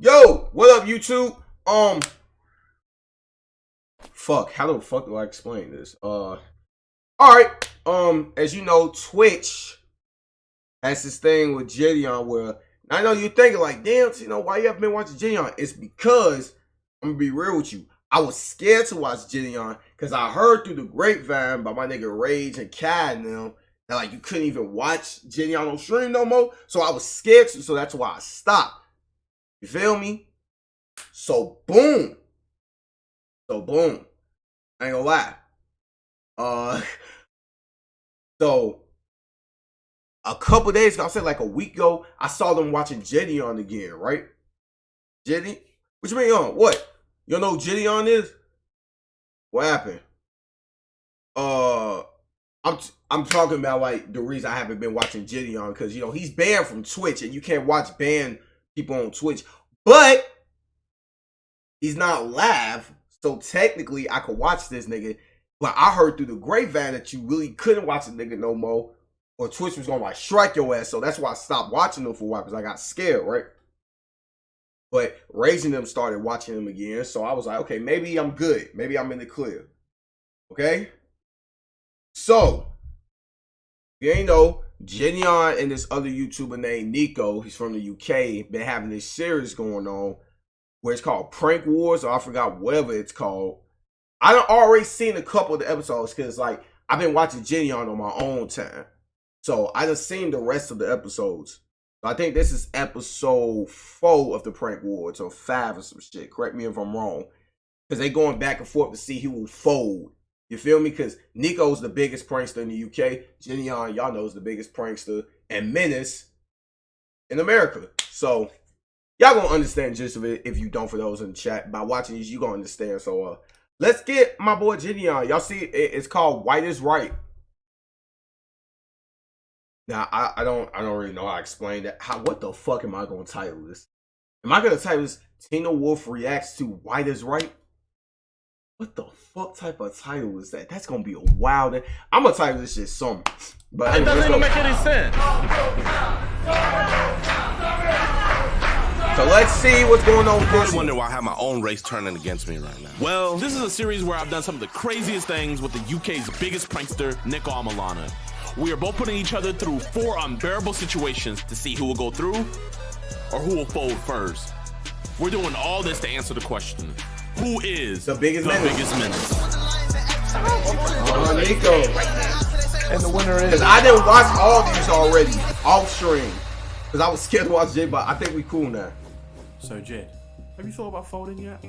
Yo, what up, YouTube? Fuck, how the fuck do I explain this? Alright, as you know, Twitch has this thing with Gideon where, I know you're thinking like, damn, you know, why you haven't been watching Gideon? It's because, I'm gonna be real with you, I was scared to watch Gideon because I heard through the grapevine by my nigga Rage and Kai and them that like you couldn't even watch Gideon on stream no more. So I was scared to, so that's why I stopped. You feel me? So boom. I ain't gonna lie. So a couple days ago, I said like a week ago, I saw them watching Gideon again, right? Gideon? What you mean on? What? You don't know who Gideon is? What happened? I'm talking about like the reason I haven't been watching Gideon because you know he's banned from Twitch and you can't watch banned people on Twitch, but he's not live, so technically I could watch this nigga. But I heard through the grapevine that you really couldn't watch the nigga no more, or Twitch was gonna like strike your ass. So that's why I stopped watching him for a while because I got scared, right? But Raising them started watching him again, so I was like, okay, maybe I'm good. Maybe I'm in the clear. Okay? So, you ain't know, Gideon and this other YouTuber named Nico, he's from the UK, been having this series going on where it's called Prank Wars, or I forgot whatever it's called. I done already seen a couple of the episodes because like I've been watching Gideon on my own time. So I done seen the rest of the episodes. I think this is episode 4 of the Prank Wars, or 5 or some shit. Correct me if I'm wrong. Because they going back and forth to see who will fold. You feel me? Because Nico's the biggest prankster in the UK. Gideon, y'all know, is the biggest prankster and menace in America. So y'all gonna understand just of it if you don't, for those in the chat. By watching these, you gonna understand. So let's get my boy Gideon. Y'all see it's called White is Right. Now I don't really know how to explain that. What the fuck am I gonna title this? Am I gonna title this Tynowolf reacts to White is Right? What the fuck type of title is that? That's gonna be a wild. I'm gonna title this shit something. But it doesn't even make any sense. So let's see what's going on with this. I wonder why I have my own race turning against me right now. Well, this is a series where I've done some of the craziest things with the UK's biggest prankster, Nico Amalana. We are both putting each other through 4 unbearable situations to see who will go through or who will fold first. We're doing all this to answer the question, who is the biggest menace? Nico. And the winner is... Because I didn't watch all these already, off stream. Because I was scared to watch Jay, but I think we cool now. So Jed, have you thought about folding yet?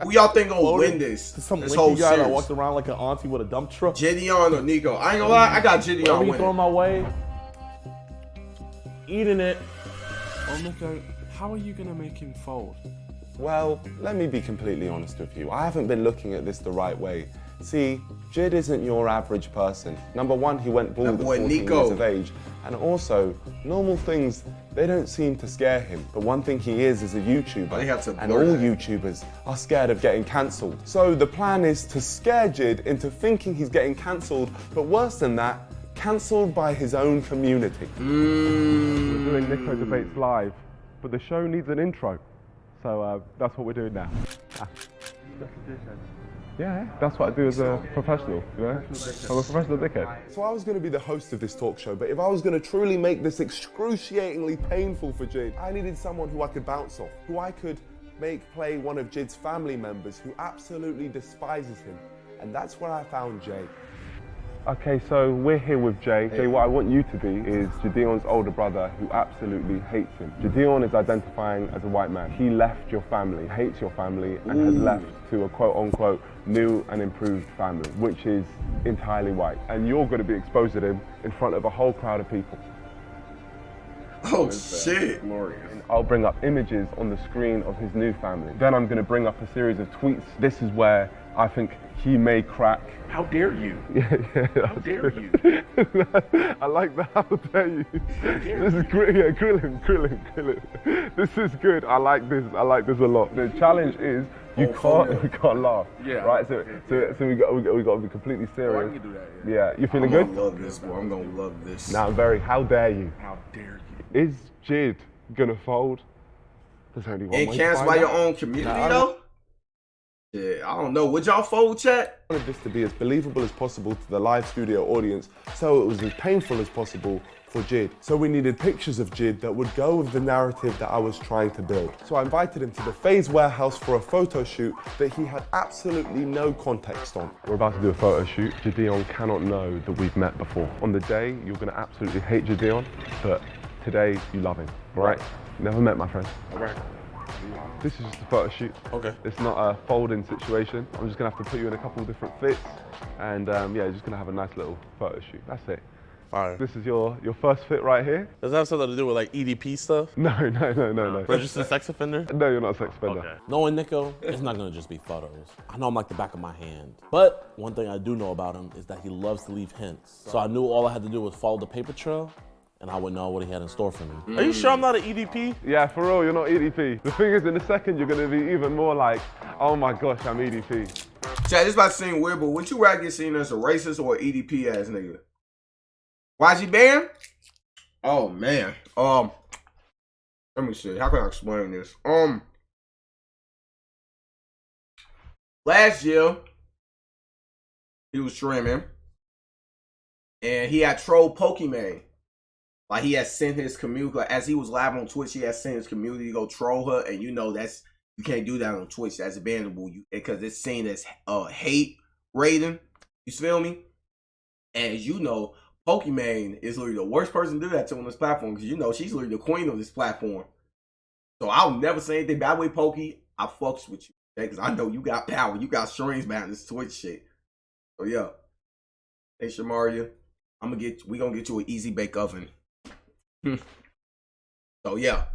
Who y'all think gonna win this? Some this linky whole guy series? that walks around like an auntie with a dump truck. Gideon or Nico? I ain't gonna lie, I got Gideon Whatever you winning. throw my way, eating it. Oh Nico, how are you gonna make him fold? Well, let me be completely honest with you. I haven't been looking at this the right way. See, Jid isn't your average person. Number one, he went bald at 14 years of age. And also, normal things, they don't seem to scare him. But one thing he is a YouTuber. And all YouTubers are scared of getting cancelled. So the plan is to scare Jid into thinking he's getting cancelled, but worse than that, cancelled by his own community. We're doing Nico Debates live, but the show needs an intro. So that's what we're doing now. Yeah, that's what I do as a professional, you know? I'm a professional dickhead. So I was going to be the host of this talk show, but if I was going to truly make this excruciatingly painful for Jid, I needed someone who I could bounce off, who I could make play one of Jid's family members who absolutely despises him. And that's where I found Jay. Okay, so we're here with Jay. Jay, what I want you to be is Gideon's older brother who absolutely hates him. Gideon is identifying as a white man. He left your family, hates your family, and has left to a quote-unquote new and improved family, which is entirely white. And you're going to be exposing him in front of a whole crowd of people. Oh shit. And I'll bring up images on the screen of his new family. Then I'm going to bring up a series of tweets. This is where I think he may crack. How dare you? Yeah. How dare you? I like that. How dare you? This is great. Yeah, grill him. This is good. I like this. I like this a lot. The challenge is you can't laugh. Yeah. Right. So we got to be completely serious. I can do that. Yeah. You feeling good? I'm gonna love this, bro. I'm gonna love this. Now, how dare you? How dare you? Is Jid gonna fold? There's only one And way to canceled find by your out. own community though? Yeah, I don't know. Would y'all fold, chat? I wanted this to be as believable as possible to the live studio audience, so it was as painful as possible for Jid. So we needed pictures of Jid that would go with the narrative that I was trying to build. So I invited him to the FaZe warehouse for a photo shoot that he had absolutely no context on. We're about to do a photo shoot. Gideon cannot know that we've met before. On the day, you're gonna absolutely hate Gideon, but today, you love him, all right? Never met, my friend. All right. This is just a photo shoot. Okay. It's not a folding situation. I'm just gonna have to put you in a couple of different fits, and yeah, just gonna have a nice little photo shoot. That's it. Fine. This is your first fit right here. Does that have something to do with like EDP stuff? No. Registered sex offender? No, you're not a sex offender. Okay. Knowing Nico, it's not gonna just be photos. I know him like the back of my hand. But one thing I do know about him is that he loves to leave hints. So I knew all I had to do was follow the paper trail, and I would know what he had in store for me. Are you sure I'm not an EDP? Yeah, for real, you're not EDP. The thing is, in a second, you're gonna be even more like, oh my gosh, I'm EDP. Chat, this about to seem weird, but would you rather get seen as a racist or an EDP ass nigga? YG banned? Oh man. Let me see. How can I explain this? Last year, he was streaming, and he had trolled Pokimane. Like, he had sent his community, like, as he was live on Twitch, he had sent his community to go troll her, and you know you can't do that on Twitch. That's bannable, because it's seen as hate rating. You feel me? And as you know, Pokimane is literally the worst person to do that to on this platform, because you know she's literally the queen of this platform. So I'll never say anything bad way, Pokey. I fucks with you, because I know you got power. You got strings behind this Twitch shit. So yeah. Hey Shamaria, we gonna get you an easy bake oven. So yeah,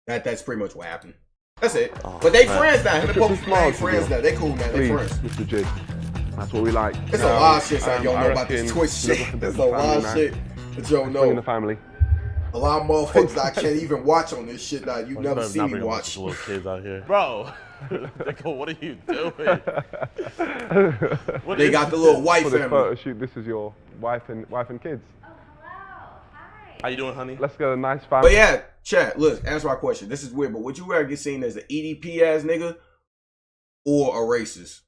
that's pretty much what happened. That's it. But they friends now. Him and Pokey friends now. They cool, man. They friends. Mr. Jid. That's what we like. It's a lot of shit that y'all know about this Twitch shit. There's a lot of shit that y'all know. Bring the family. A lot of motherfuckers that I can't even watch on this shit that you never see me watch. Little kids out here, bro. Nico, what are you doing? They got the little white For family. this photo shoot, this is your wife and kids. How you doing, honey? Let's get a nice family. But yeah, chat, look, answer my question. This is weird, but would you rather get seen as an EDP ass nigga or a racist?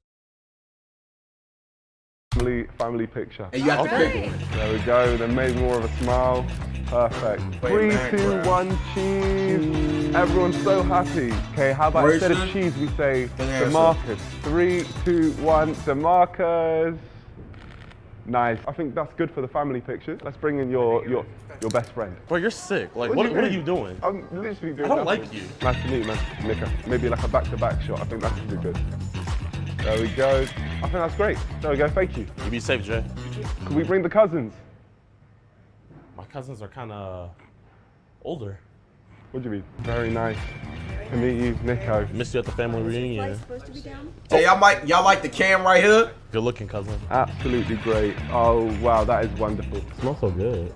Family picture. And you have to pick one. There we go. They made more of a smile. Perfect. 3, 2, 1, cheese. Everyone's so happy. Okay, how about instead of cheese we say DeMarcus? 3, 2, 1, DeMarcus. Nice. I think that's good for the family pictures. Let's bring in your best friend. Bro, you're sick. Like, what are you doing? I'm literally doing I don't nothing. like you. Nice to meet you, man. Nico. Maybe like a back-to-back shot. I think that's gonna be good. There we go. I think that's great. There we go. Thank you. You be safe, Jay. Can we bring the cousins? My cousins are kind of older. What do you mean? Very nice to meet you, Nico. Missed you at the family reunion. Hey, y'all like the cam right here? Good looking, cousin. Absolutely great. Oh, wow, that is wonderful. Smells so good.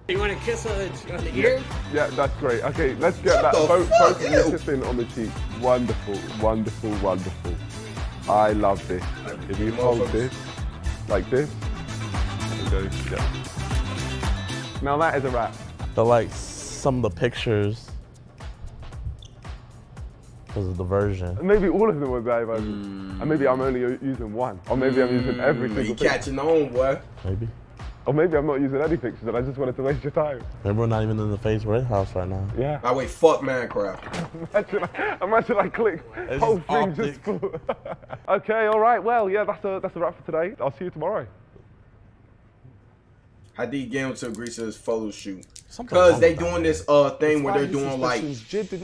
You want to kiss on the ear? Yeah, that's great. Okay, let's get that both kissing on the cheek. Wonderful, wonderful, wonderful. I love this. If you hold this, like this, and go, yeah. Now that is a wrap. But like some of the pictures, because of the version. Maybe all of them were bad versions. And maybe I'm only using one. Or maybe I'm using every single You picture. catching on, boy. Maybe. Or maybe I'm not using any pictures and I just wanted to waste your time. Maybe we're not even in the FaZe warehouse right now. Yeah. By the way, fuck Minecraft. Imagine I click whole thing just full. Okay, all right. Well, yeah, that's a wrap for today. I'll see you tomorrow. I did get him to agree to this photo shoot. Because they doing this thing where they're doing like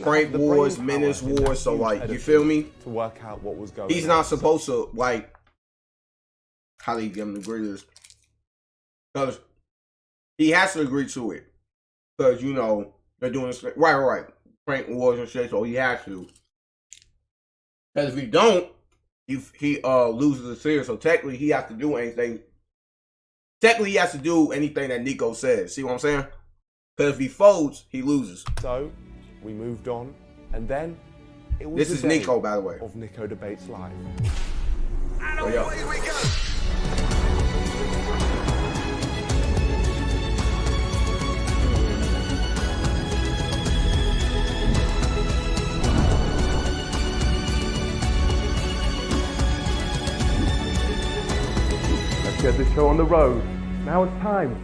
prank wars, menace wars, so like, you feel me? To work out what was going on. He's not supposed to, like, how do you get him to agree to this? Because he has to agree to it. Because, you know, they're doing this, right. Prank wars and shit, so he has to. Because if he don't, he loses the series, so technically he has to do anything. Technically, he has to do anything that Nico says. See what I'm saying? Because if he folds, he loses. So, we moved on, and then it was This is Nico, by the way. Of Nico Debates Live. And away we go. get this show on the road. Now it's time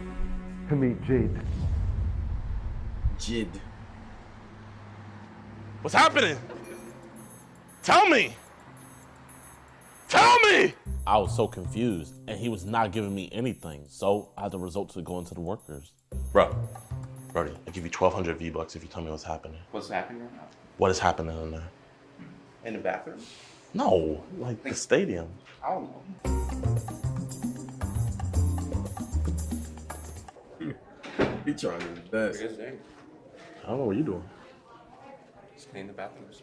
to meet Jid. Jid. What's happening? Tell me! Tell me! I was so confused, and he was not giving me anything, so I had to resort to going to the workers. Bro, Brody, I'll give you 1,200 V-Bucks if you tell me what's happening. What's happening right now? What is happening in there? In the bathroom? No, like the stadium. I don't know. He trying to do the best. I don't know what you're doing. Just clean the bathrooms.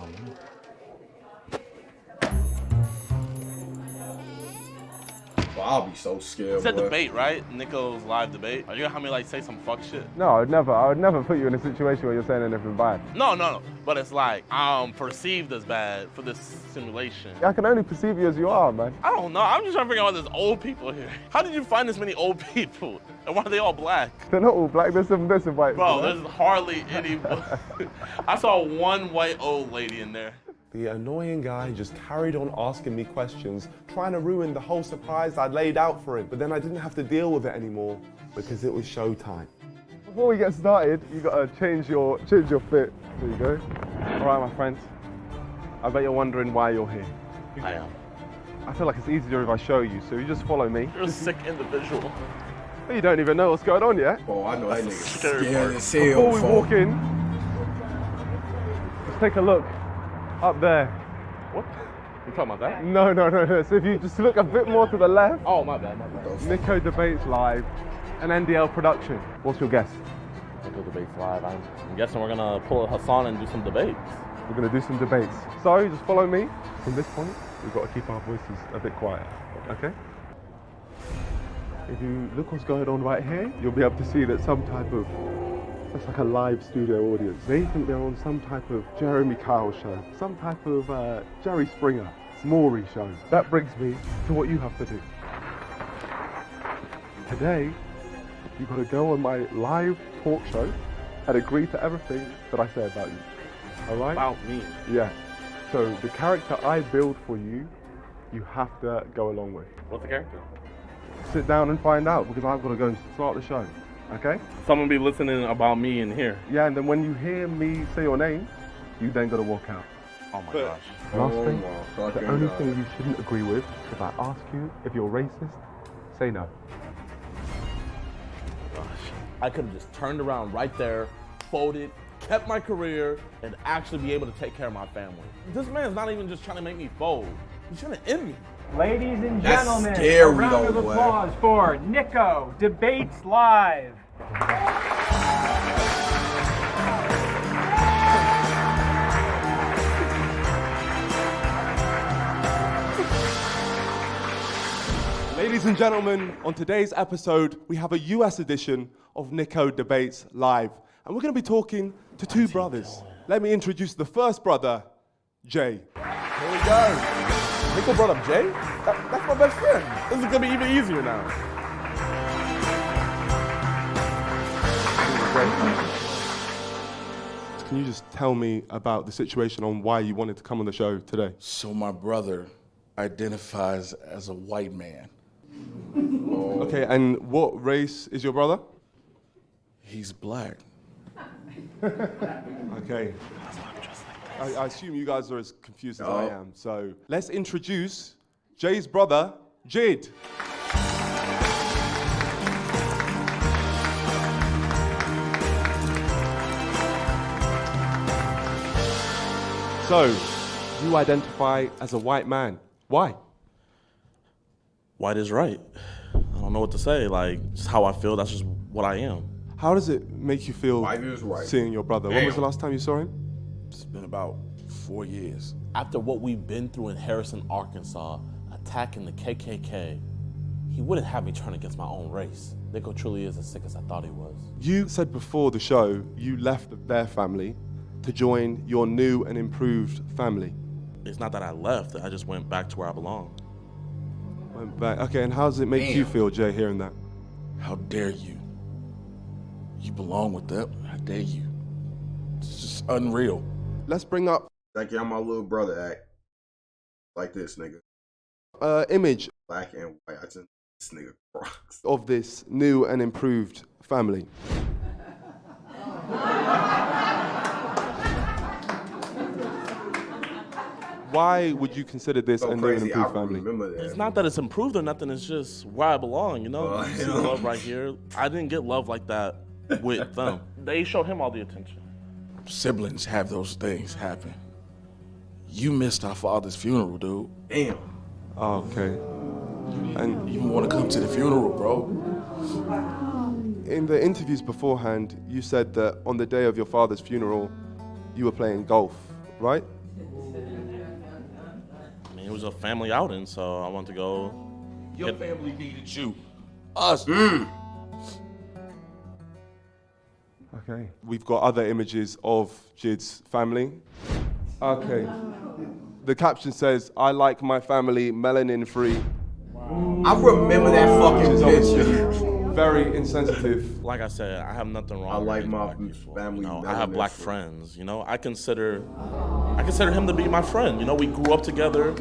I don't know. Well, I'll be so scared. It's a boy. debate, right? Nico's live debate. Are you gonna have me like say some fuck shit? No, I would never put you in a situation where you're saying anything bad. No. But it's like I'm perceived as bad for this simulation. I can only perceive you as you are, man. I don't know. I'm just trying to figure out why there's old people here. How did you find this many old people? And why are they all black? They're not all black, there's some white. Bro, there's hardly any. I saw one white old lady in there. The annoying guy just carried on asking me questions, trying to ruin the whole surprise I'd laid out for him. But then I didn't have to deal with it anymore because it was showtime. Before we get started, you gotta change your fit. There you go. All right, my friends. I bet you're wondering why you're here. I am. I feel like it's easier if I show you, so you just follow me. You're a sick individual. Well, you don't even know what's going on yet. Oh, I know that That's nigga the scary scared part. as hell. Before we fool. walk in, just take a look up there. What? You talking about that? No. So if you just look a bit more to the left, Oh, my bad. Nico Debates Live, an NDL production. What's your guess? Nico debates live. I'm guessing we're gonna pull a Hassan and do some debates. We're gonna do some debates. So just follow me. From this point, we've got to keep our voices a bit quiet, okay? If you look what's going on right here, you'll be able to see that that's like a live studio audience. They think they're on some type of Jeremy Kyle show, some type of Jerry Springer, Maury show. That brings me to what you have to do. Today, you've got to go on my live talk show and agree to everything that I say about you. All right? About me. Yeah. So the character I build for you, you have to go along with. What's the character? Sit down and find out because I've got to go start the show. Okay? Someone be listening about me in here. Yeah, and then when you hear me say your name, you then got to walk out. Oh my gosh. Last Oh thing, my the fucking only God. thing you shouldn't agree with, if I ask you if you're racist, say no. Gosh. I could have just turned around right there, folded, kept my career, and actually be able to take care of my family. This man's not even just trying to make me fold. He's trying to end me. Ladies and That's gentlemen, scary, a round of though, boy. applause for Nico Debates Live. Ladies and gentlemen, on today's episode, we have a US edition of Nico Debates Live. And we're going to be talking to two brothers. Let me introduce the first brother, Jay. Here we go. Nico brought up Jay? That's my best friend. This is gonna be even easier now. Can you just tell me about the situation on why you wanted to come on the show today? So my brother identifies as a white man. Okay, and what race is your brother? He's black. Okay. I assume you guys are as confused as I am. So let's introduce Jay's brother, Jid. So, you identify as a white man. Why? White is right. I don't know what to say. Like, just how I feel, that's just what I am. How does it make you feel White is right. seeing your brother? When was the last time you saw him? It's been about 4 years. After what we've been through in Harrison, Arkansas, attacking the KKK, he wouldn't have me turn against my own race. Nico truly is as sick as I thought he was. You said before the show you left their family to join your new and improved family. It's not that I left, I just went back to where I belong. Went back. Okay, and how does it make you feel, Jay, hearing that? How dare you? You belong with them. How dare you? It's just unreal. Let's bring up Like, yeah, my little brother act like this, nigga. image. Black and white. I just this nigga Crocs. Of this new and improved family. Why would you consider this a new and improved family? It's not that it's improved or nothing. It's just where I belong, you know? You see love right here. I didn't get love like that with them. They showed him all the attention. Siblings have those things happen. You missed our father's funeral, dude. Damn. Oh, okay. And you want to come to the funeral, bro? In the interviews beforehand, you said that on the day of your father's funeral, you were playing golf, right? I mean, it was a family outing, so I wanted to go. Your family needed you. Us. Okay. We've got other images of Jid's family. Okay. The caption says, "I like my family melanin free." I remember that fucking picture. Very insensitive. Like I said, I have nothing wrong. I like with my people, family. You know, I have black friends. You know, I consider him to be my friend. You know, we grew up together.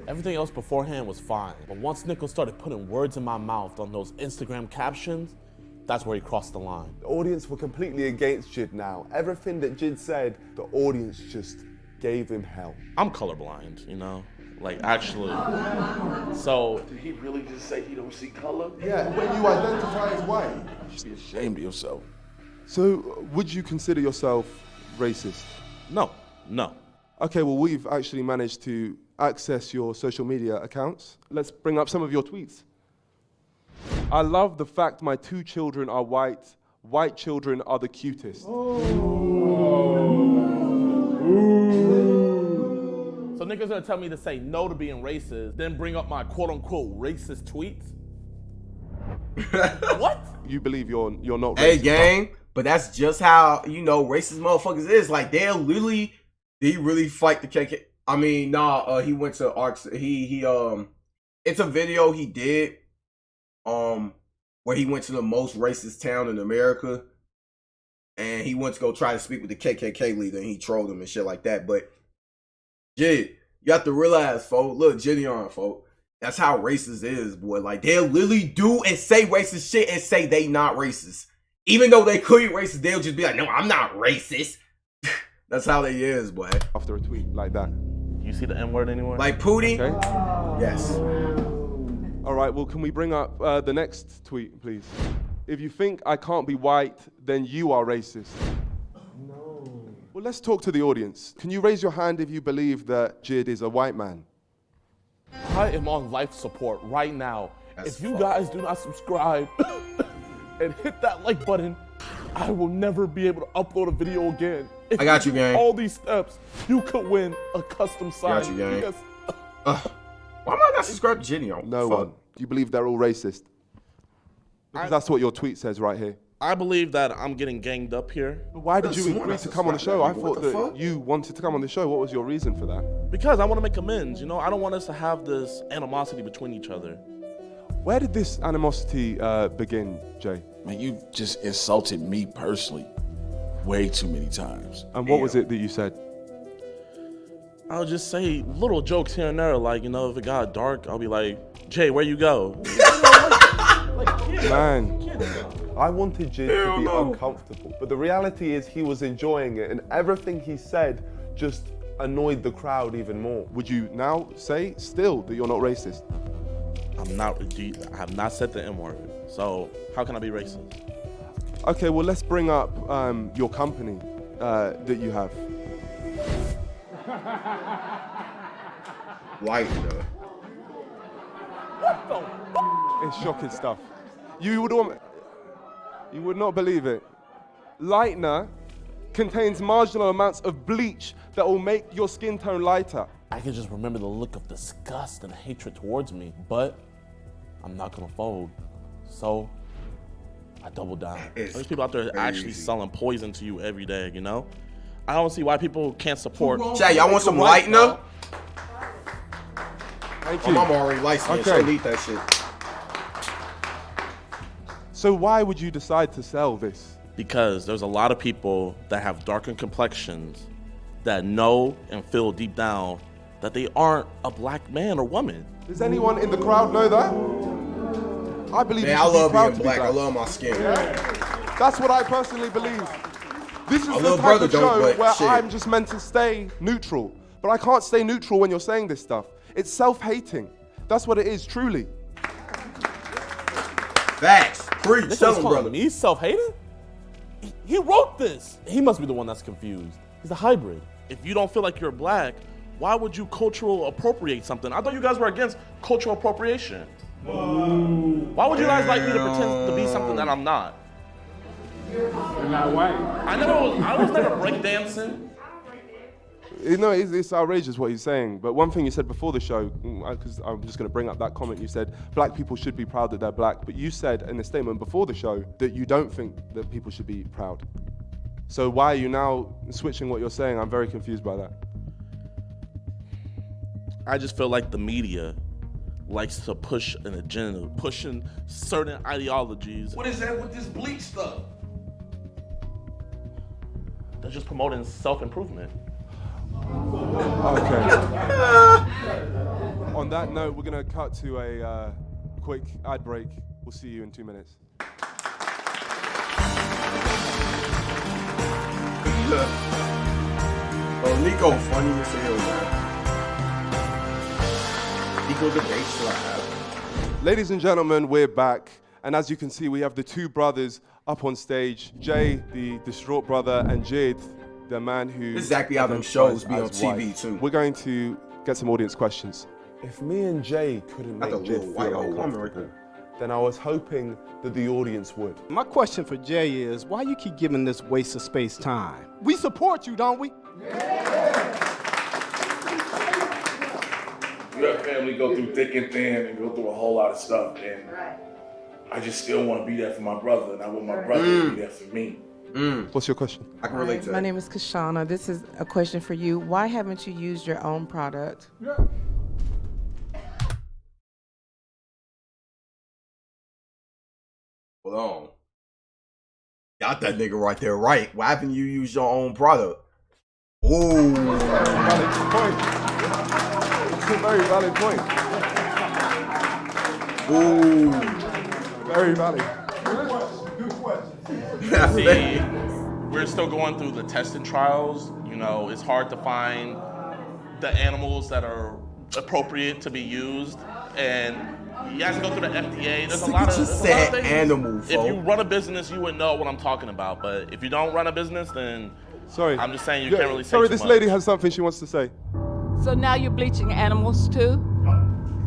Everything else beforehand was fine, but once Nico started putting words in my mouth on those Instagram captions, that's where he crossed the line. The audience were completely against Jid now. Everything that Jid said, the audience just gave him hell. I'm colorblind, you know? Like, actually. So. Did he really just say he don't see color? Yeah, when you identify as white. You should be ashamed of yourself. So, would you consider yourself racist? No. Okay, well, we've actually managed to access your social media accounts. Let's bring up some of your tweets. "I love the fact my 2 children are white. White children are the cutest." So niggas gonna tell me to say no to being racist, then bring up my quote-unquote racist tweets? What? You believe you're not racist? Hey, gang, but that's just how, you know, racist motherfuckers is. Like, did he really fight the KK? I mean, nah, he went to Arcs. It's a video he did, where he went to the most racist town in America, and he went to go try to speak with the KKK leader, and he trolled him and shit like that. But Jid, you have to realize, folks, look, Gideon, folks, that's how racist is, boy. Like, they'll literally do and say racist shit and say they not racist. Even though they could be racist, they'll just be like, no, I'm not racist. That's how they is, boy. After a tweet like that. You see the N-word anywhere? Like Pootie? Okay. Yes. All right, well, can we bring up the next tweet, please? "If you think I can't be white, then you are racist." No. Well, let's talk to the audience. Can you raise your hand if you believe that Jid is a white man? I am on life support right now. If you guys do not subscribe and hit that like button, I will never be able to upload a video again. If I got you, gang. All these steps, you could win a custom sign. Got you, gang. Why am I not subscribed to Gideon? No one. You believe they're all racist? Because that's what your tweet says right here. I believe that I'm getting ganged up here. But why did you agree to come on the show? I thought that you wanted to come on the show. What was your reason for that? Because I want to make amends. You know, I don't want us to have this animosity between each other. Where did this animosity begin, Jay? Man, you just insulted me personally way too many times. And what was it that you said? I'll just say little jokes here and there. Like, you know, if it got dark, I'll be like, Jay, where you go? Man. I wanted Jid to be uncomfortable, but the reality is he was enjoying it, and everything he said just annoyed the crowd even more. Would you now say still that you're not racist? I have not said the N-word, so how can I be racist? Okay, well, let's bring up your company that you have. White, though. What the? It's shocking stuff. You would not believe it. Lightener contains marginal amounts of bleach that will make your skin tone lighter. I can just remember the look of disgust and hatred towards me, but I'm not gonna fold. So I double down. There's people out there actually selling poison to you every day, you know? I don't see why people can't support. Jay, y'all want some lightener? Thank you. My mom already licensed, so need that shit. So why would you decide to sell this? Because there's a lot of people that have darkened complexions that know and feel deep down that they aren't a black man or woman. Does anyone in the crowd know that? I believe Man, you should I love be proud being to black. be I black. love my skin. That's what I personally believe. This is My the little type brother of don't, show but where shit. I'm just meant to stay neutral. But I can't stay neutral when you're saying this stuff. It's self-hating. That's what it is, truly. Facts. Preach. This Tell is him, calling brother. me self-hating? He wrote this. He must be the one that's confused. He's a hybrid. If you don't feel like you're black, why would you cultural appropriate something? I thought you guys were against cultural appropriation. Why would you guys like me to pretend to be something that I'm not? You're not white. I was never breakdancing. You know, it's outrageous what he's saying. But one thing you said before the show, because I'm just going to bring up that comment, you said black people should be proud that they're black. But you said in a statement before the show that you don't think that people should be proud. So why are you now switching what you're saying? I'm very confused by that. I just feel like the media likes to push an agenda, pushing certain ideologies. What is that with this bleach stuff? They're just promoting self-improvement. Okay. On that note, we're going to cut to a quick ad break. We'll see you in 2 minutes. Oh, Nico funny as hell, man. Nico the bass live. Ladies and gentlemen, we're back. And as you can see, we have the two brothers up on stage. Jay, the distraught brother, and Jid, the man who... This is exactly how them shows be on TV, too. We're going to get some audience questions. If me and Jay couldn't That's make a Jid little white feel old woman right uncomfortable, then I was hoping that the audience would. My question for Jay is, why you keep giving this waste of space time? We support you, don't we? You have family go through thick and thin and go through a whole lot of stuff, and I just still want to be there for my brother, and I want my brother to be there for me. What's your question? I can relate to that. My name is Kashana. This is a question for you. Why haven't you used your own product? Hold on. Got that nigga right there right. Why haven't you used your own product? Ooh. Valid point. It's a very valid point. Ooh. Very valid. See, we're still going through the testing trials. You know, it's hard to find the animals that are appropriate to be used, and you have to go through the FDA. There's a lot of things. Animal, if you run a business, you would know what I'm talking about. But if you don't run a business, then sorry, I'm just saying you can't really say sorry, too this much. lady has something she wants to say. So now you're bleaching animals too?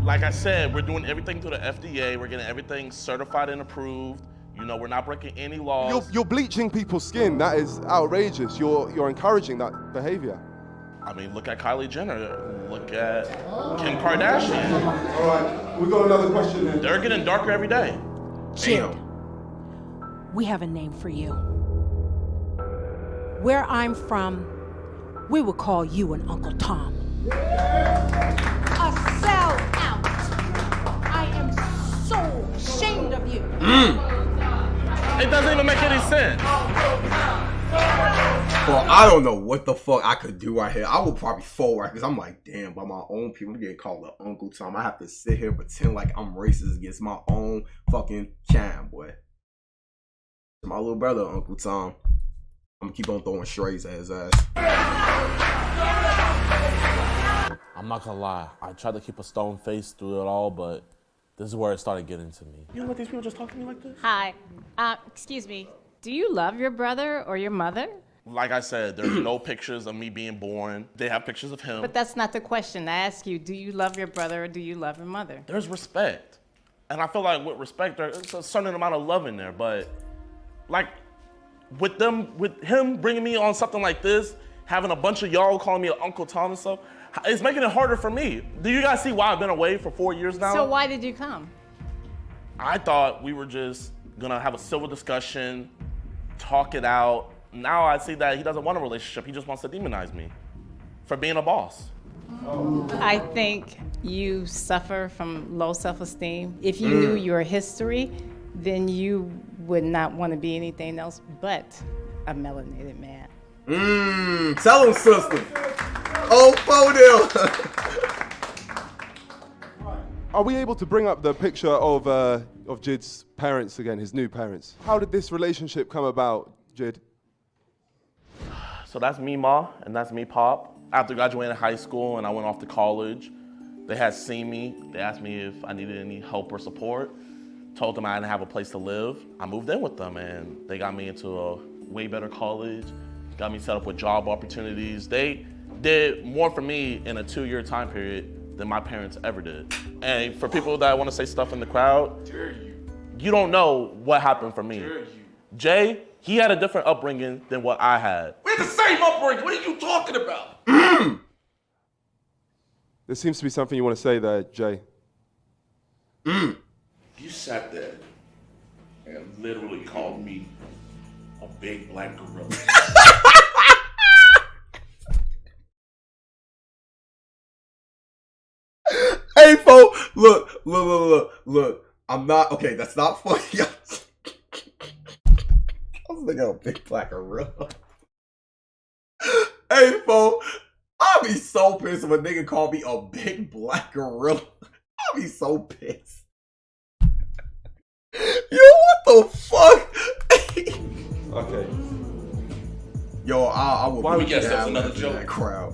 Like I said, we're doing everything through the FDA. We're getting everything certified and approved. You know, we're not breaking any laws. You're bleaching people's skin. That is outrageous. You're encouraging that behavior. I mean, look at Kylie Jenner. Look at Kim Kardashian. All right, we got another question then. They're getting darker every day. Jid, we have a name for you. Where I'm from, we would call you an Uncle Tom. A sellout. I am so ashamed of you. It doesn't even make any sense. Well, I don't know what the fuck I could do right here. I would probably fall right because I'm like, damn, by my own people, I'm getting called an Uncle Tom. I have to sit here and pretend like I'm racist against my own fucking child, boy. My little brother, Uncle Tom. I'm gonna keep on throwing strays at his ass. I'm not gonna lie. I tried to keep a stone face through it all, but this is where it started getting to me. You don't let these people just talk to me like this? Hi. Excuse me. Do you love your brother or your mother? Like I said, there's no pictures of me being born. They have pictures of him. But that's not the question. I ask you, do you love your brother or do you love your mother? There's respect. And I feel like with respect, there's a certain amount of love in there. But like with him bringing me on something like this, having a bunch of y'all calling me an Uncle Tom and stuff, it's making it harder for me. Do you guys see why I've been away for 4 years now? So why did you come? I thought we were just gonna have a civil discussion, talk it out. Now I see that he doesn't want a relationship. He just wants to demonize me for being a boss. I think you suffer from low self-esteem. If you knew your history, then you would not want to be anything else but a melanated man. Tell him, sister. Oh, photo. Are we able to bring up the picture of Jid's parents again, his new parents? How did this relationship come about, Jid? So that's me, Ma, and that's me, Pop. After graduating high school and I went off to college, they had seen me. They asked me if I needed any help or support. Told them I didn't have a place to live. I moved in with them and they got me into a way better college, got me set up with job opportunities. They did more for me in a 2-year time period than my parents ever did. And for people that want to say stuff in the crowd, you don't know what happened for me. Jay, he had a different upbringing than what I had. We had the same upbringing. What are you talking about? There seems to be something you want to say there, Jay. You sat there and literally called me a big black gorilla. Hey, folks, look. I'm not, okay, that's not funny. I was thinking of a big black gorilla. Hey, folks, I'll be so pissed if a nigga call me a big black gorilla. I'll be so pissed. Yo, what the fuck? Okay. Yo, I would Why we guess that's another joke? That crowd.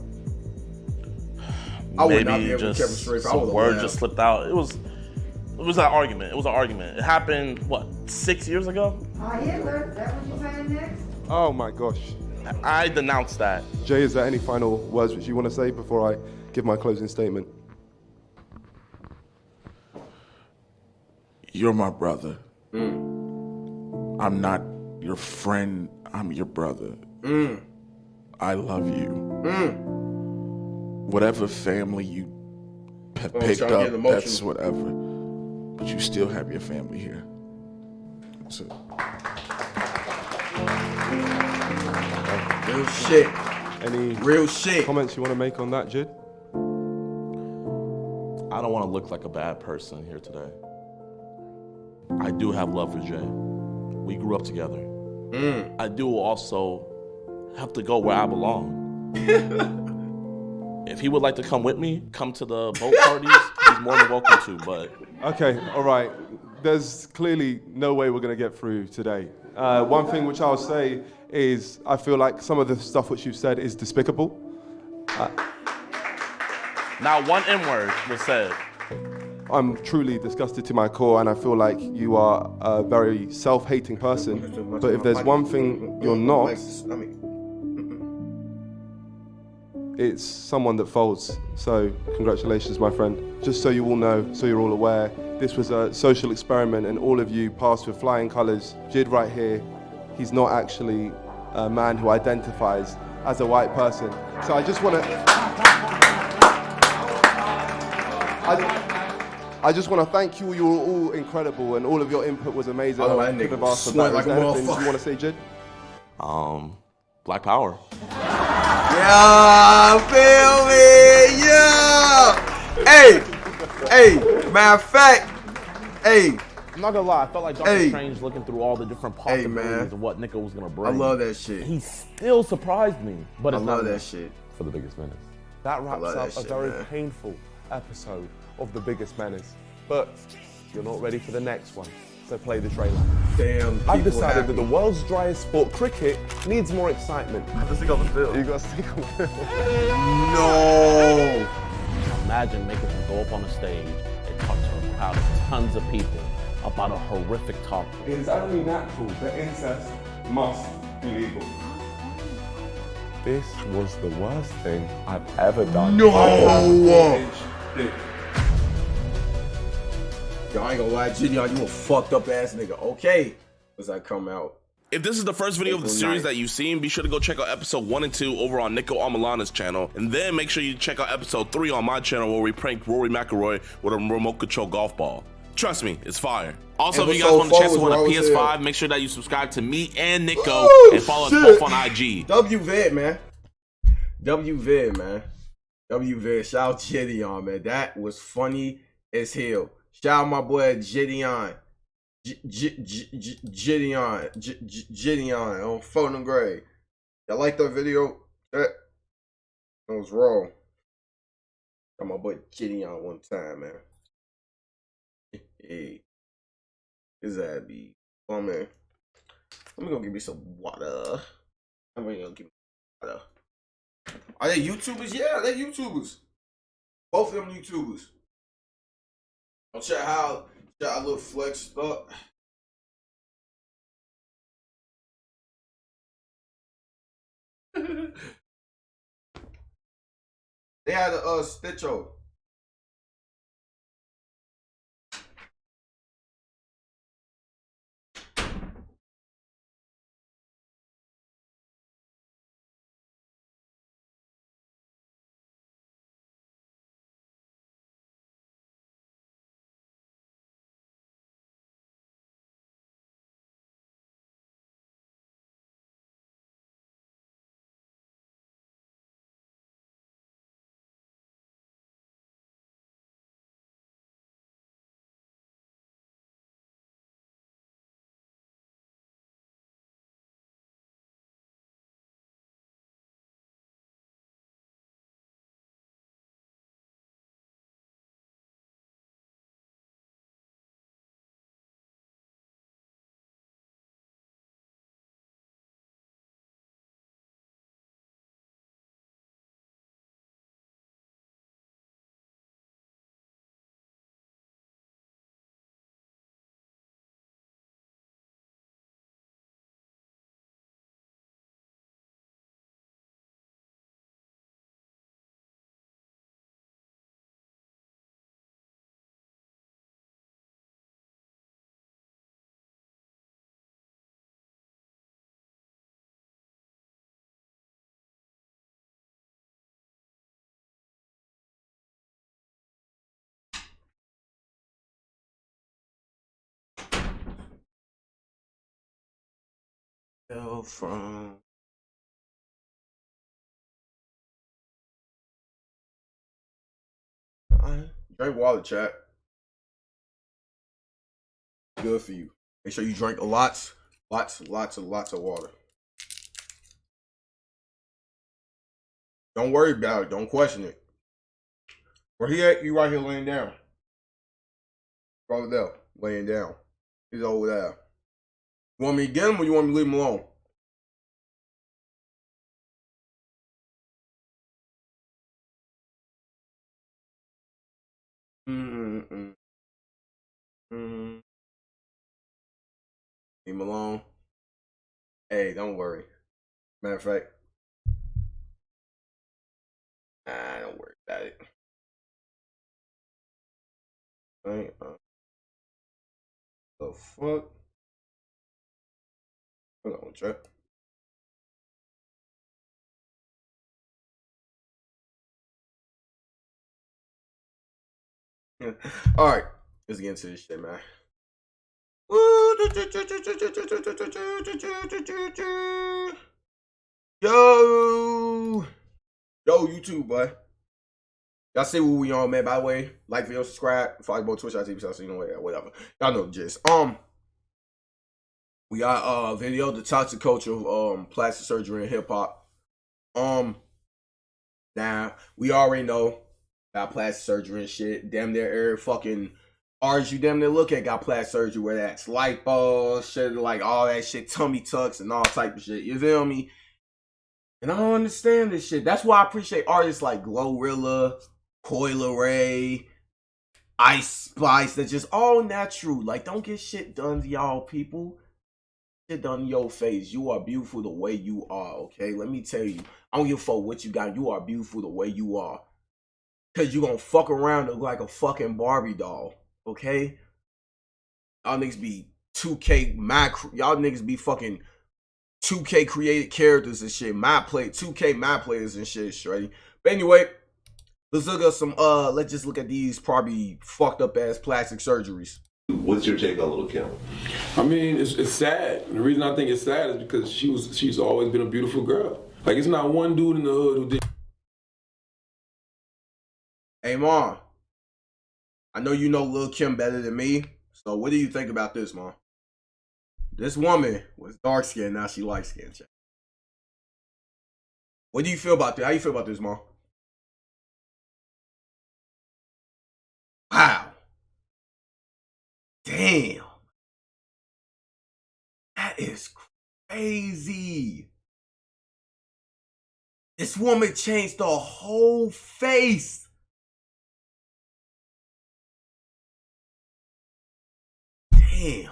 I would not be able to keep it straight. Some word just slipped out. It was an argument. It was an argument. It happened, what, 6 years ago? Hitler, is that what you're saying next? Oh my gosh. I denounced that. Jay, is there any final words which you want to say before I give my closing statement? You're my brother. I'm not your friend. I'm your brother. I love you. Whatever family you have picked up, that's whatever. But you still have your family here. That's it. Real shit. Any real shit comments you want to make on that, Jid? I don't want to look like a bad person here today. I do have love for Jay. We grew up together. I do also have to go where I belong. If he would like to come with me, come to the boat parties, he's more than welcome to, but... Okay, all right. There's clearly no way we're going to get through today. One thing which I'll say is I feel like some of the stuff which you've said is despicable. Not one N-word was said. I'm truly disgusted to my core, and I feel like you are a very self-hating person. But if there's one thing you're not, it's someone that folds. So congratulations, my friend. Just so you all know, so you're all aware, this was a social experiment, and all of you passed with flying colors. Jid right here, he's not actually a man who identifies as a white person. So I just want to... I just want to thank you. You were all incredible, and all of your input was amazing. Oh, I couldn't have asked for that. Is there anything you want to say, Jid? Black Power. Yeah, feel me, yeah. Hey, matter of fact, hey. I'm not gonna lie, I felt like Doctor Strange looking through all the different possibilities of what Nico was gonna bring. I love that shit. He still surprised me, but it's I love that shit. For the Biggest Menace. That wraps up a very painful episode of The Biggest Menace. But you're not ready for the next one, so play the trailer. Damn, I've decided that the world's driest sport, cricket, needs more excitement. I have to stick on the field. You got to stick on the field. No! Imagine making him go up on the stage and talk to a crowd of tons of people about a horrific topic. It is only natural that incest must be legal. This was the worst thing I've ever done. No! Yo, I ain't gonna lie, Gideon, you a fucked up ass nigga. Okay, as I come out. If this is the first video of the series that you've seen, be sure to go check out episode 1 and 2 over on Nico Amalana's channel, and then make sure you check out episode 3 on my channel where we prank Rory McIlroy with a remote control golf ball. Trust me, it's fire. Also, if you guys want a chance to win a PS5, make sure that you subscribe to me and Nico and follow us both on IG. WVid, man. WVid, man. WVid. Shout out Gideon, man. That was funny as hell. Shout out my boy Gideon. Gideon on phone and grade. Y'all like that video? I was wrong. Got my boy Gideon one time, man. Hey, is that be? Oh man, let me go give me some water. I'm gonna give me water. Are they YouTubers? Yeah, they're YouTubers. Both of them YouTubers. I'll check how I look flexed up. They had a Stitcho. From drink water, chat. Good for you. Make sure you drink lots of water. Don't worry about it. Don't question it. Where he at? You right here laying down. Over there, laying down. He's over there. You want me to get him or you want me to leave him alone? Leave him alone. Hey, don't worry. Matter of fact, don't worry about it. Right, the fuck? Hold on, chat. All right, let's get into this shit, man. Yo, YouTube, boy. Y'all see what we on, man. By the way, like, video, subscribe, follow me on Twitch.tv, so you know whatever. Y'all know the gist. We got video, the toxic culture of plastic surgery and hip hop. Now we already know about plastic surgery and shit. Damn near every fucking artist you damn near look at got plastic surgery, where that's lipo, shit, like all that shit, tummy tucks and all type of shit. You feel me? And I don't understand this shit. That's why I appreciate artists like Glorilla, Coil Ray, Ice Spice, that's just all natural. Like, don't get shit done to y'all people. Shit done in your face. You are beautiful the way you are, okay? Let me tell you. I don't give a fuck what you got. You are beautiful the way you are. Because you gonna fuck around and look like a fucking Barbie doll, okay? Y'all niggas be 2K y'all niggas be fucking 2K created characters and shit. 2K my players and shit, straight. But anyway, let's look at some let's just look at these probably fucked up ass plastic surgeries. What's your take on Lil' Kim? I mean, it's sad. And the reason I think it's sad is because she's always been a beautiful girl. Like, it's not one dude in the hood who did. Hey, Mom. I know you know Lil' Kim better than me. So what do you think about this, Mom? This woman was dark skinned, now she light skinned. What do you feel about that? How you feel about this, Mom? That is crazy. This woman changed the whole face. Damn.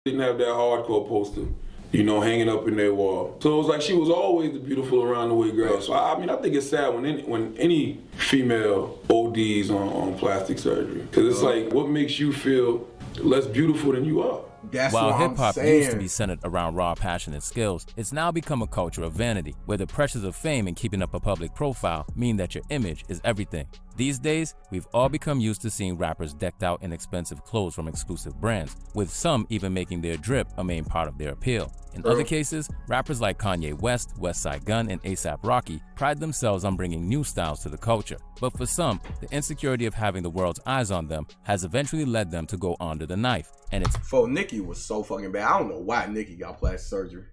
Didn't have that hardcore poster, you know, hanging up in their wall. So it was like she was always the beautiful around the way girl. So I mean, I think it's sad when any female ODs on plastic surgery, because it's like, what makes you feel less beautiful than you are? That's While what I'm hip-hop saying. used to be centered around raw passion and skills, it's now become a culture of vanity, where the pressures of fame and keeping up a public profile mean that your image is everything. These days, we've all become used to seeing rappers decked out in expensive clothes from exclusive brands, with some even making their drip a main part of their appeal. In other cases, rappers like Kanye West, Westside Gunn, and A$AP Rocky pride themselves on bringing new styles to the culture. But for some, the insecurity of having the world's eyes on them has eventually led them to go under the knife. And it's for Nicki was so fucking bad. I don't know why Nicki got plastic surgery.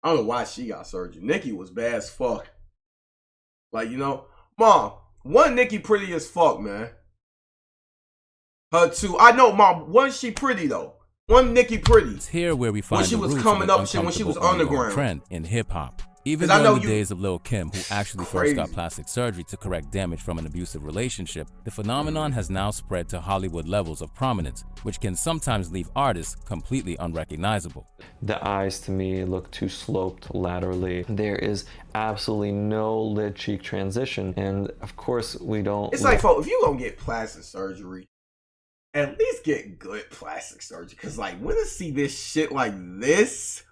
I don't know why she got surgery. Nicki was bad as fuck. Like, you know, Mom, one Nicki pretty as fuck, man. Her too. I know, Mom, wasn't she pretty though? One Nicki pretty. It's here where we find when she the was roots coming of up, shit, when she was uncomfortable ongoing underground. trend in hip-hop. Even 'Cause I know during the you- days of Lil' Kim, who actually first got plastic surgery to correct damage from an abusive relationship, the phenomenon has now spread to Hollywood levels of prominence, which can sometimes leave artists completely unrecognizable. The eyes to me look too sloped laterally. There is absolutely no lid cheek transition, and of course we don't. It's like, folks, if you gonna get plastic surgery, at least get good plastic surgery. Cause like when I see this shit like this,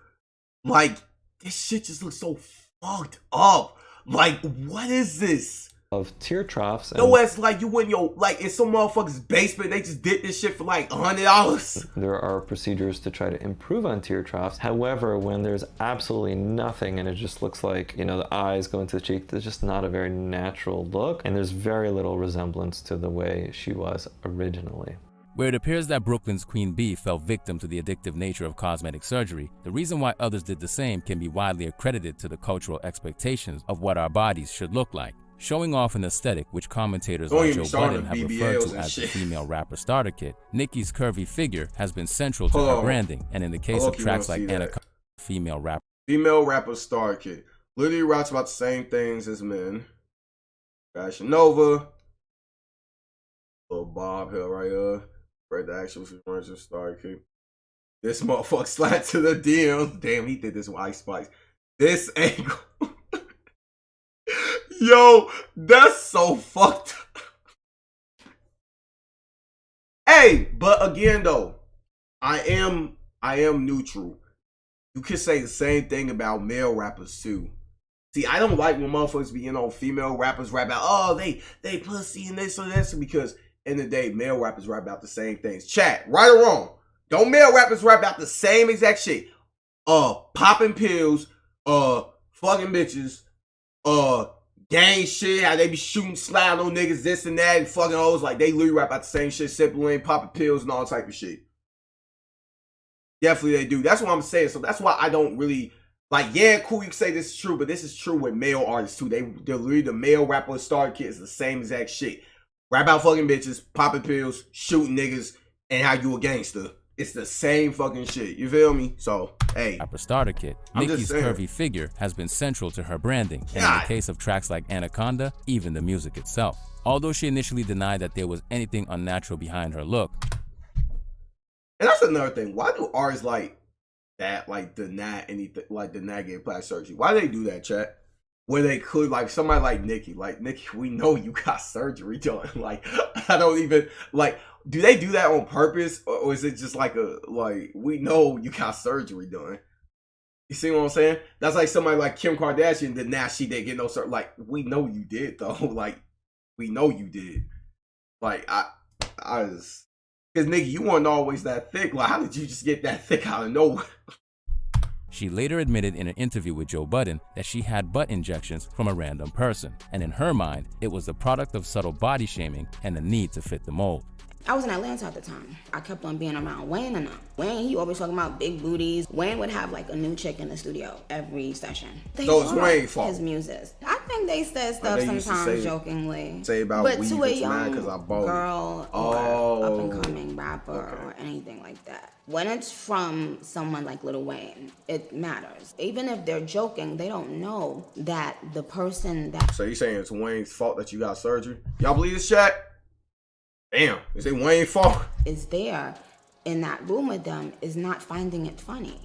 like this shit just looks so fucked up. Like, what is this? Of tear troughs. No, it's like you in your, like in some motherfucker's basement, they just did this shit for like $100. There are procedures to try to improve on tear troughs. However, when there's absolutely nothing and it just looks like, you know, the eyes go into the cheek, there's just not a very natural look, and there's very little resemblance to the way she was originally. Where it appears that Brooklyn's Queen Bee fell victim to the addictive nature of cosmetic surgery, the reason why others did the same can be widely accredited to the cultural expectations of what our bodies should look like. Showing off an aesthetic which commentators like Joe Budden have referred to as the female rapper starter kit, Nicki's curvy figure has been central to her branding, and in the case of tracks like Anaconda, female rapper starter kit literally raps about the same things as men. Fashion Nova, little Bob Hill right here. Right, the actual sequential starter kit. This motherfucker slide to the DM. Damn, he did this with Ice Spice. This angle. Yo, that's so fucked up. Hey, but again though, I am neutral. You could say the same thing about male rappers too. See, I don't like when motherfuckers be, you know, female rappers rap about, oh, they pussy and this or this, because in the day, male rappers rap about the same things. Chat, right or wrong, don't male rappers rap about the same exact shit? Popping pills, fucking bitches, gang shit, how they be shooting slide on niggas, this and that, and fucking hoes. Like, they literally rap about the same shit, sipping, popping pills, and all type of shit. Definitely they do. That's what I'm saying. So that's why I don't really, like, yeah, cool, you can say this is true, but this is true with male artists too. They're literally, the male rapper starter kit is the same exact shit. Rap about fucking bitches, popping pills, shooting niggas, and how you a gangster. It's the same fucking shit. You feel me? So, hey. Rapper starter kit. Nicki's curvy figure has been central to her branding, and in the case of tracks like Anaconda, even the music itself. Although she initially denied that there was anything unnatural behind her look. And that's another thing. Why do artists like that, like deny anything, like deny getting plastic surgery? Why do they do that, chat? Where they could, like, somebody like Nicki, we know you got surgery done. Like, I don't even, like, do they do that on purpose? Or is it just like we know you got surgery done? You see what I'm saying? That's like somebody like Kim Kardashian that now she didn't get no surgery. Like, we know you did, though. Like, we know you did. Like, I just, because, Nicki, you weren't always that thick. Like, how did you just get that thick out of nowhere? She later admitted in an interview with Joe Budden that she had butt injections from a random person, and in her mind, it was the product of subtle body shaming and the need to fit the mold. I was in Atlanta at the time. I kept on being around Wayne and them. Wayne, he always talking about big booties. Wayne would have like a new chick in the studio every session. So it's Wayne's fault. His muses. I think they said stuff sometimes jokingly. Say about but weed to a that's young mad 'cause I bought it. girl or up and coming rapper or anything like that. When it's from someone like Lil Wayne, it matters. Even if they're joking, they don't know that the person that. So you saying it's Wayne's fault that you got surgery? Y'all believe this shit? Damn, is it Wayne's fault? Is there in that room with them is not finding it funny.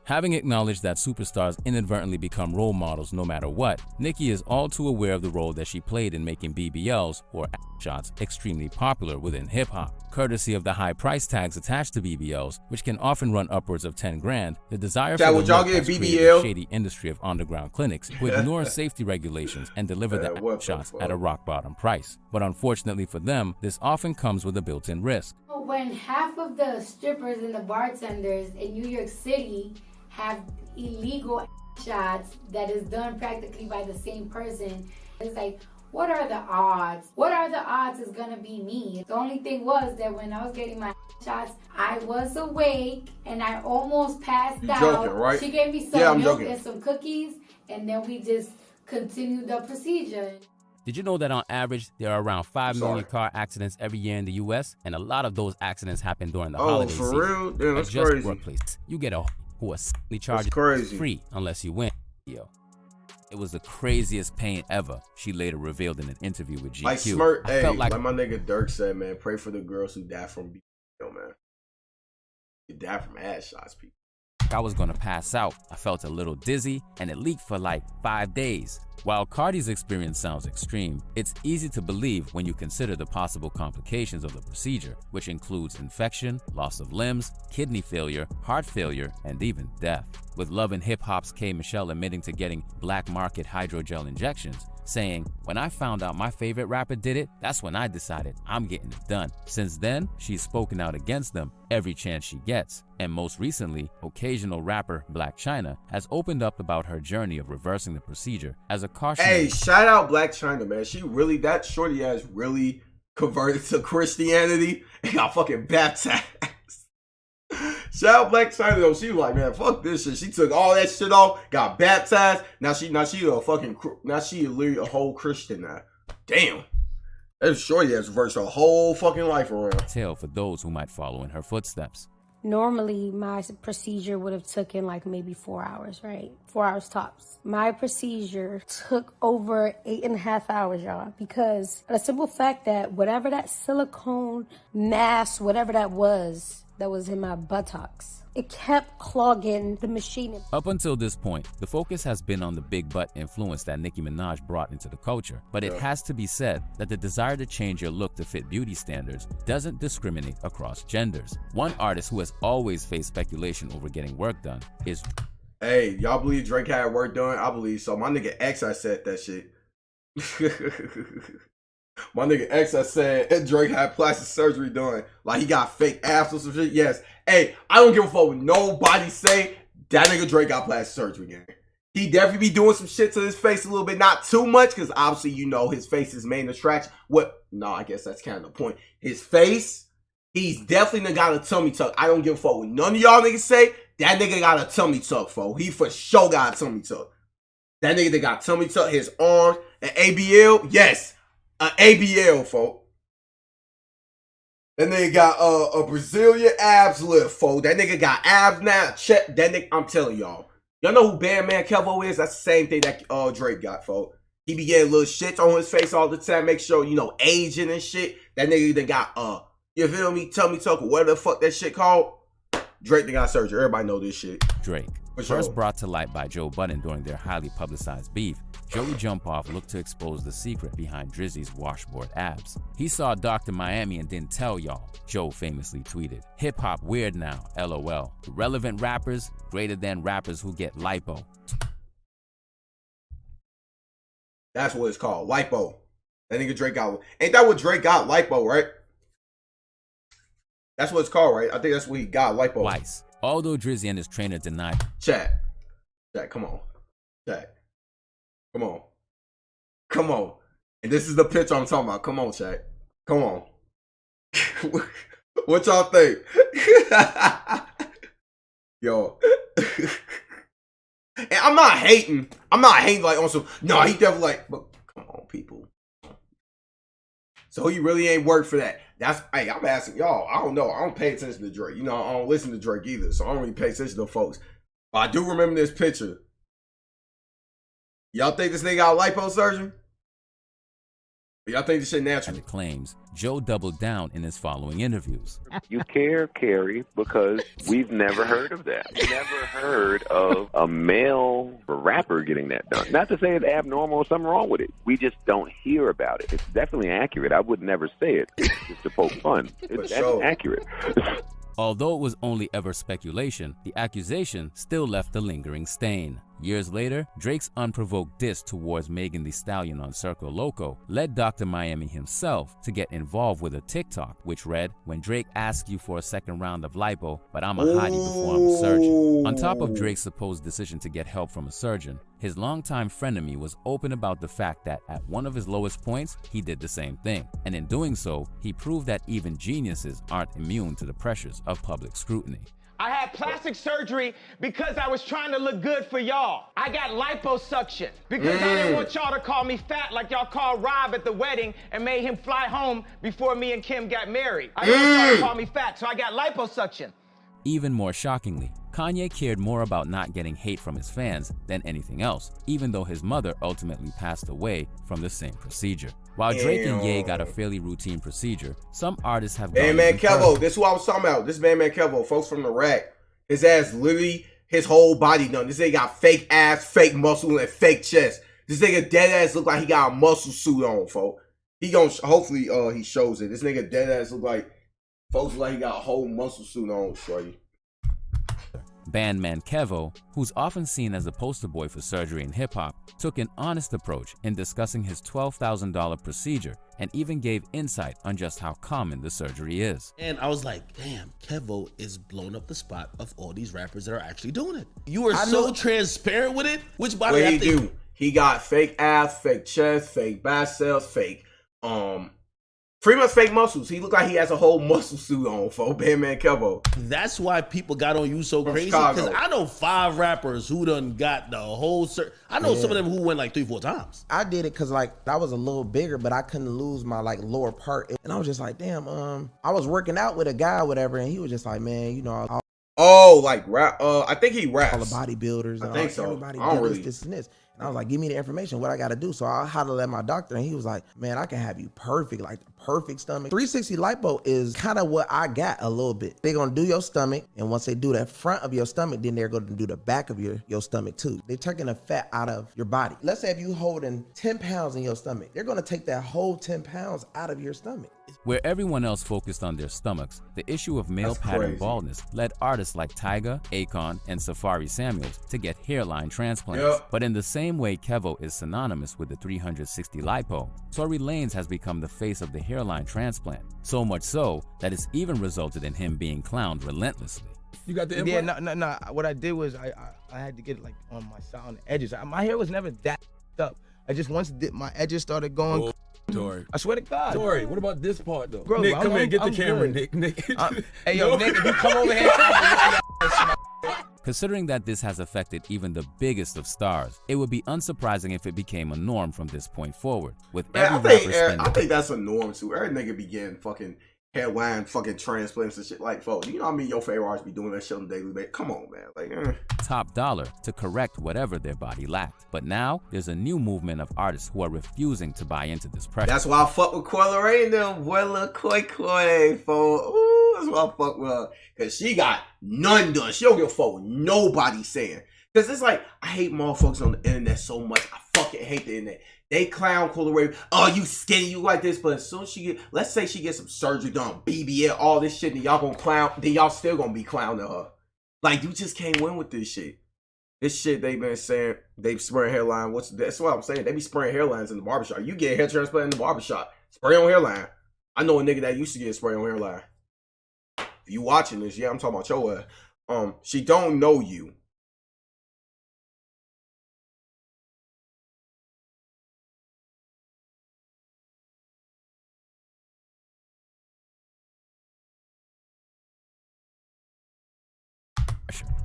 Having acknowledged that superstars inadvertently become role models no matter what, Nicki is all too aware of the role that she played in making BBLs, or shots, extremely popular within hip-hop. Courtesy of the high price tags attached to BBLs, which can often run upwards of 10 grand, the desire for the look has created a shady industry of underground clinics who ignore safety regulations and deliver the shots at a rock-bottom price. But unfortunately for them, this often comes with a built-in risk. When half of the strippers and the bartenders in New York City have illegal shots that is done practically by the same person, it's like, what are the odds? What are the odds is gonna be me? The only thing was that when I was getting my shots, I was awake and I almost passed out. Joking, right? She gave me some milk and some cookies, and then we just continued the procedure. Did you know that on average, there are around 5 million car accidents every year in the U.S., and a lot of those accidents happen during the holiday season? Oh, for real? Damn, that's just crazy. Workplace. You get a who are charged free unless you win. Yo, it was the craziest pain ever. She later revealed in an interview with GQ. Like Smirk, hey, like my nigga Dirk said, man, pray for the girls who died from BBL, man. You died from ass shots, people. I was gonna pass out. I felt a little dizzy, and it leaked for like 5 days. While Cardi's experience sounds extreme, it's easy to believe when you consider the possible complications of the procedure, which includes infection, loss of limbs, kidney failure, heart failure, and even death. With Love and Hip Hop's K. Michelle admitting to getting black market hydrogel injections, saying, "When I found out my favorite rapper did it, that's when I decided I'm getting it done." Since then, she's spoken out against them every chance she gets. And most recently, occasional rapper Black China has opened up about her journey of reversing the procedure as a cautionary. Hey, shout out Black China, man. She really, that shorty ass really converted to Christianity and got fucking baptized. Shout out Black China though. She was like, man, fuck this shit. She took all that shit off, got baptized. Now she literally a whole Christian now. Damn. That shorty has reversed her whole fucking life around. Tale for those who might follow in her footsteps. Normally, my procedure would have taken like maybe 4 hours, right? 4 hours tops. My procedure took over 8.5 hours, y'all, because of the simple fact that whatever that silicone mass, whatever that was in my buttocks, it kept clogging the machine. Up until this point, the focus has been on the big butt influence that Nicki Minaj brought into the culture. But it has to be said that the desire to change your look to fit beauty standards doesn't discriminate across genders. One artist who has always faced speculation over getting work done is... Hey, y'all believe Drake had work done? I believe so. My nigga X, I said that shit. My nigga X, I said Drake had plastic surgery done. Like he got fake abs or some shit. Yes. Hey, I don't give a fuck what nobody say. That nigga Drake got plastic surgery, gang. He definitely be doing some shit to his face a little bit. Not too much, because obviously, you know, his face is main attraction. No, I guess that's kind of the point. His face, he's definitely got a tummy tuck. I don't give a fuck what none of y'all niggas say. That nigga got a tummy tuck, folks. He for sure got a tummy tuck. That nigga that got tummy tuck, his arms, an ABL, yes. An ABL, folk. That nigga got a Brazilian abs lift, folk. That nigga got abs now. Check that nigga. I'm telling y'all. Y'all know who Bandman Kevo is? That's the same thing that Drake got, folk. He be getting little shits on his face all the time. Make sure, you know, aging and shit. That nigga that got, you feel me? Tummy tuck or whatever the fuck that shit called. Drake that got surgery. Everybody know this shit. Drake. First brought to light by Joe Budden during their highly publicized beef, Joey Jumpoff looked to expose the secret behind Drizzy's washboard abs. He saw Dr. Miami and didn't tell y'all, Joe famously tweeted. Hip hop weird now, LOL. Relevant rappers, greater than rappers who get lipo. That's what it's called, lipo. That nigga Drake got, ain't that what Drake got, lipo, right? That's what it's called, right? I think that's what he got, lipo. Twice. Although Drizzy and his trainer denied. Chat, come on. Chat. Come on. Come on. And this is the picture I'm talking about. Come on, chat. Come on. What y'all think? Yo. And I'm not hating. I'm not hating like on some. No, he definitely like. But come on, people. So he really ain't worked for that. That's. Hey, I'm asking y'all. I don't know. I don't pay attention to Drake. You know, I don't listen to Drake either, so I don't really pay attention to folks. But I do remember this picture. Y'all think this nigga got liposurgery? Y'all think this shit natural? And claims Joe doubled down in his following interviews. You care, Carrie, because we've never heard of that. Never heard of a male rapper getting that done. Not to say it's abnormal or something wrong with it. We just don't hear about it. It's definitely accurate. I would never say it. It's just to poke fun. That's accurate. Although it was only ever speculation, the accusation still left a lingering stain. Years later, Drake's unprovoked diss towards Megan Thee Stallion on Circo Loco led Dr. Miami himself to get involved with a TikTok, which read, "When Drake asks you for a second round of lipo, but I'm a hottie before I'm a surgeon." On top of Drake's supposed decision to get help from a surgeon, his longtime frenemy was open about the fact that at one of his lowest points, he did the same thing. And in doing so, he proved that even geniuses aren't immune to the pressures of public scrutiny. I had plastic surgery because I was trying to look good for y'all. I got liposuction because I didn't want y'all to call me fat like y'all called Rob at the wedding and made him fly home before me and Kim got married. I didn't want y'all to call me fat, so I got liposuction. Even more shockingly, Kanye cared more about not getting hate from his fans than anything else, even though his mother ultimately passed away from the same procedure. While Drake and Ye got a fairly routine procedure, some artists have gone Man Kevo, this is what I was talking about. This Man Kevo, folks from the rack. His ass literally, his whole body done. This nigga got fake ass, fake muscle, and fake chest. This nigga dead ass look like he got a muscle suit on, folks. He gonna, hopefully he shows it. This nigga dead ass look like, folks look like he got a whole muscle suit on, shorty. Bandman Kevo, who's often seen as a poster boy for surgery in hip-hop, took an honest approach in discussing his $12,000 procedure and even gave insight on just how common the surgery is. And I was like, damn, Kevo is blowing up the spot of all these rappers that are actually doing it. You are so transparent with it. Which body what he do? He got fake ass, fake chest, fake biceps, fake pretty much fake muscles. He look like he has a whole muscle suit on for Bandman Kevo. That's why people got on you so crazy. Because I know 5 rappers who done got the whole I know some of them who went like 3-4 times. I did it because like I was a little bigger, but I couldn't lose my like lower part. And I was just like, damn, I was working out with a guy or whatever, and he was just like, man, you know, like rap. I think he raps. All the bodybuilders. I think so. Everybody I don't do really. this and this. And I was like, give me the information, what I got to do. So I hollered at my doctor, and he was like, man, I can have you perfect, like the perfect stomach. 360 lipo is kind of what I got a little bit. They're going to do your stomach, and once they do that front of your stomach, then they're going to do the back of your stomach too. They're taking the fat out of your body. Let's say if you holding 10 pounds in your stomach, they're going to take that whole 10 pounds out of your stomach. Where everyone else focused on their stomachs, the issue of male pattern baldness led artists like Tyga, Akon, and Safari Samuels to get hairline transplants. But in the same way Kevo is synonymous with the 360 lipo, Tory Lanez has become the face of the hairline transplant, so much so that it's even resulted in him being clowned relentlessly. You got the implant? Yeah, no. What I did was I had to get it like on my side, on the edges. My hair was never that up. I just once my edges started going. Tory. I swear to God. Tory, what about this part though? Bro, Nick, come here, get the camera, Nick. Hey, yo, Nick, if you come over here, Considering that this has affected even the biggest of stars, it would be unsurprising if it became a norm from this point forward. With every rapper spending, I think that's a norm too. Every nigga be getting fucking hairline fucking transplants and shit. Like, folks, you know what I mean? Your favorite artists be doing that shit on a daily basis. Come on, man. Like, top dollar to correct whatever their body lacked. But now there's a new movement of artists who are refusing to buy into this pressure. That's why I fuck with Coyle Ray and them. Boy, little Koi, folks. Ooh, that's why I fuck with her. Because she got none done. She don't give a fuck what nobody saying. Because it's like, I hate motherfuckers on the internet so much. I fucking hate the internet. They clown Coyle Ray. Oh, you skinny, you like this. But as soon as she get, let's say she gets some surgery done, BBL, all this shit, and y'all gonna clown, then y'all still gonna be clowning her. Like, you just can't win with this shit. This shit they been saying, they spraying hairline. That's what I'm saying. They be spraying hairlines in the barbershop. You get a hair transplant in the barbershop. Spray on hairline. I know a nigga that used to get spray on hairline. If you watching this, yeah, I'm talking about your ass. She don't know you.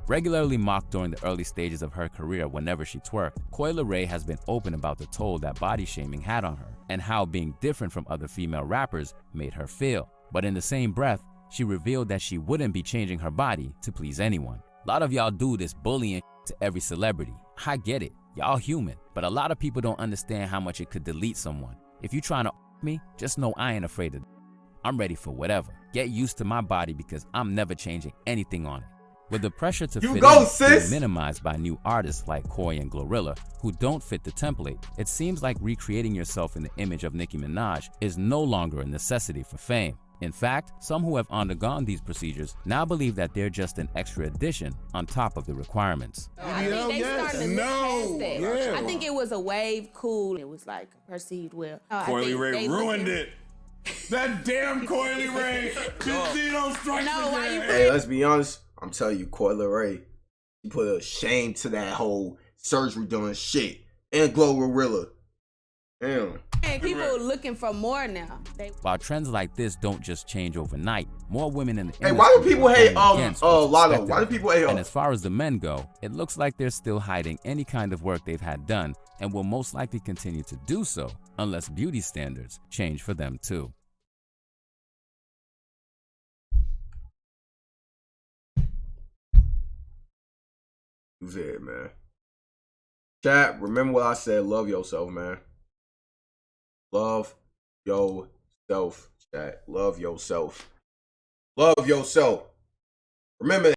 Regularly mocked during the early stages of her career whenever she twerked, Coi Leray has been open about the toll that body shaming had on her and how being different from other female rappers made her feel. But in the same breath, she revealed that she wouldn't be changing her body to please anyone. A lot of y'all do this bullying to every celebrity. I get it, y'all human, but a lot of people don't understand how much it could delete someone. If you trying to me, just know I ain't afraid of. I'm ready for whatever. Get used to my body because I'm never changing anything on it. With the pressure to fit in being minimized by new artists like Coi and Glorilla who don't fit the template, it seems like recreating yourself in the image of Nicki Minaj is no longer a necessity for fame. In fact, some who have undergone these procedures now believe that they're just an extra addition on top of the requirements. I think they started to look past that. I think it was a wave cool. It was like perceived well. Coi Leray ruined it. That damn Coi Leray. Casino strikes again. Hey, let's be honest. I'm telling you, Coi Leray, she put a shame to that whole surgery doing shit. And Glorilla. Damn. And people looking for more now. While trends like this don't just change overnight, more women in the industry. Hey, why do people hate Lotto? Why do people hate? And as far as the men go, it looks like they're still hiding any kind of work they've had done and will most likely continue to do so unless beauty standards change for them too. Who's it, man? Chat, remember what I said. Love yourself, man. Love yourself, chat. Love yourself. Love yourself. Remember that.